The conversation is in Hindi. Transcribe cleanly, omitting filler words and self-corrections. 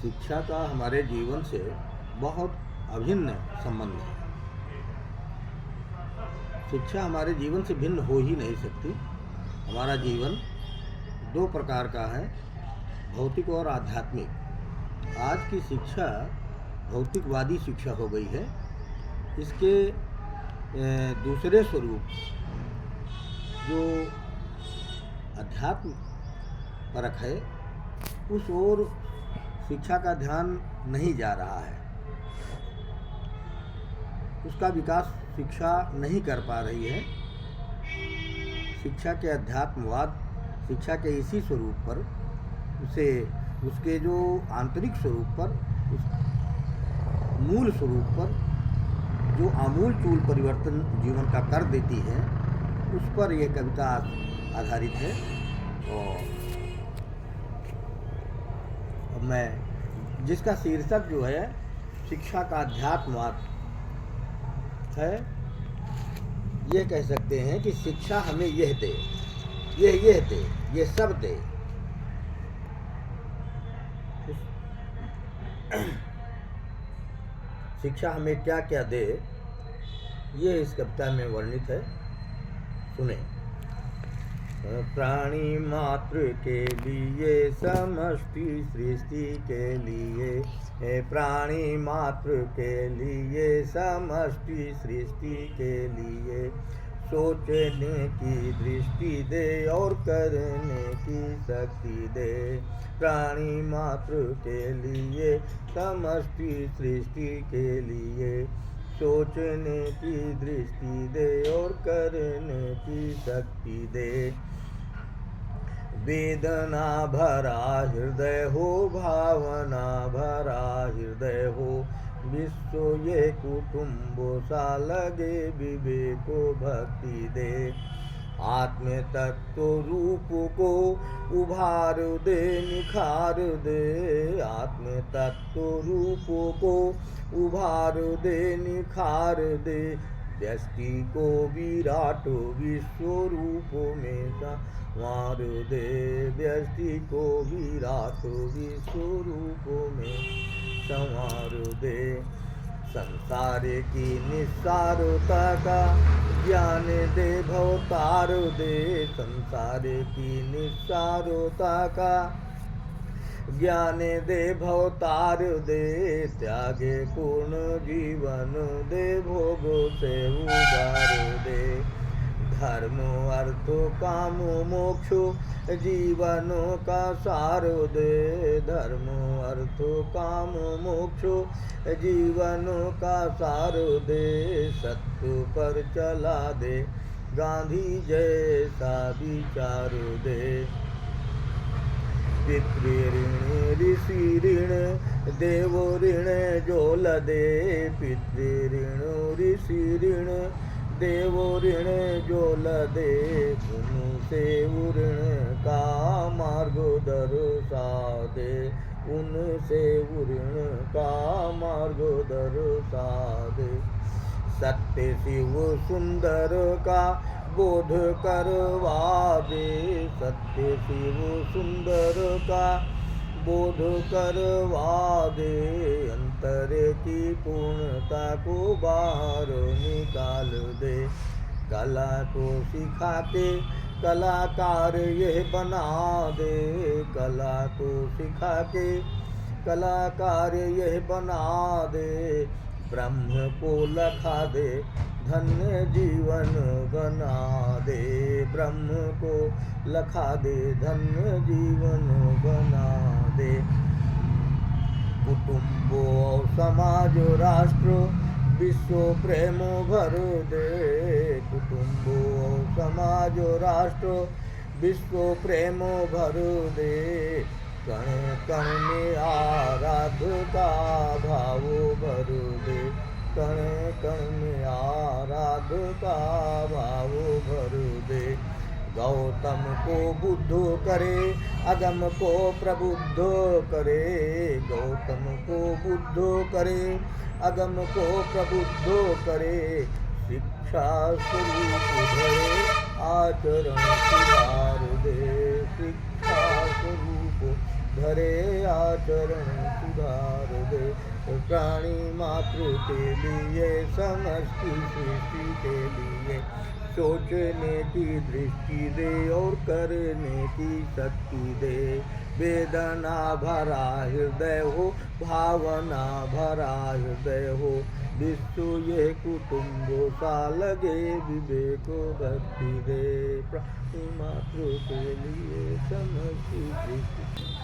शिक्षा का हमारे जीवन से बहुत अभिन्न संबंध है। शिक्षा हमारे जीवन से भिन्न हो ही नहीं सकती। हमारा जीवन दो प्रकार का है, भौतिक और आध्यात्मिक। आज की शिक्षा भौतिकवादी शिक्षा हो गई है। इसके दूसरे स्वरूप जो अध्यात्म परक है, उस ओर शिक्षा का ध्यान नहीं जा रहा है। उसका विकास शिक्षा नहीं कर पा रही है। शिक्षा के अध्यात्मवाद, शिक्षा के इसी स्वरूप पर, उसके जो आंतरिक स्वरूप पर, उस मूल स्वरूप पर जो आमूल चूल परिवर्तन जीवन का कर देती है, उस पर यह कविता आधारित है। और मैं जिसका शीर्षक जो है शिक्षा का अध्यात्मवाद है, ये कह सकते हैं कि शिक्षा हमें यह दे, यह दे, ये सब दे। शिक्षा हमें क्या क्या दे, ये इस कविता में वर्णित है। सुने। प्राणी मात्र के लिए, समष्टि सृष्टि के लिए, प्राणी मात्र के लिए, समष्टि सृष्टि के लिए, सोचने की दृष्टि दे और करने की शक्ति दे। प्राणी मात्र के लिए, समष्टि सृष्टि के लिए, सोचने की दृष्टि दे और करने की शक्ति दे। वेदना भरा हृदय हो, भावना भरा हृदय हो, विश्व ये कुटुंबों सा लगे, विवेको भक्ति दे। आत्म तत्व रूप को उभार दे, निखार दे। आत्म तत्व रूप को उभार दे, निखार दे। व्यष्टि को विराट विश्व रूप में संवार दे। व्यष्टि को विराट विश्व रूप में संवार दे। संसार की निस्सारता का ज्ञान दे, भवतार दे। संसार की निस्सारता का ज्ञान दे, भवतार दे। त्यागे पूर्ण जीवन दे, भोगों से उबार दे। धर्म अर्थ काम मोक्ष जीवनों का सार दे। धर्म अर्थ काम मोक्ष जीवनों का सार दे। सत्य पर चला दे, गांधी जैसा विचार दे। पितृऋण ऋषि ऋण, देव ऋण जो लदे। पितृऋण ऋषि ऋण, देव ऋण जो लदे। उनसे ऋण का मार्ग दर्शा दे। उनसे ऋण का मार्ग दर्शा दे। सत्य शिव सुंदर का बोध करवा दे। सत्य शिव सुंदर का बोध करवा दे। अंतर की पूर्णता को बाहर निकाल दे। कला को सिखा के कलाकार यह बना दे। कला को सिखा के कलाकार यह बना दे। ब्रह्म को लखा दे, धन्य जीवन बना दे। ब्रह्म को लखा दे, धन्य जीवन बना दे। कुटुंब और समाज राष्ट्र विश्व प्रेम भर दे। कुटुंब और समाज राष्ट्र विश्व प्रेम भर दे। कण कण में आराध्य का भाव भर दे। कण कण में आराध्य का भाव भर दे। गौतम को बुद्ध करे, अगम को प्रबुद्ध करे। गौतम को बुद्ध करे, अगम को प्रबुद्ध करे। शिक्षा स्वरूप धरे, आचरण सुधार दे। शिक्षा स्वरूप धरे, आचरण सुधार दे। प्राणी मात्र के लिए समष्टि सृष्टि के लिए सोचने की दृष्टि दे और करने की शक्ति दे। वेदना भरा हृदय हो, भावना भरा हृदय हो, विश्व ये कुटुंबों सा लगे, विवेक भक्ति दे। प्राणी मात्र के लिए समष्टि सृष्टि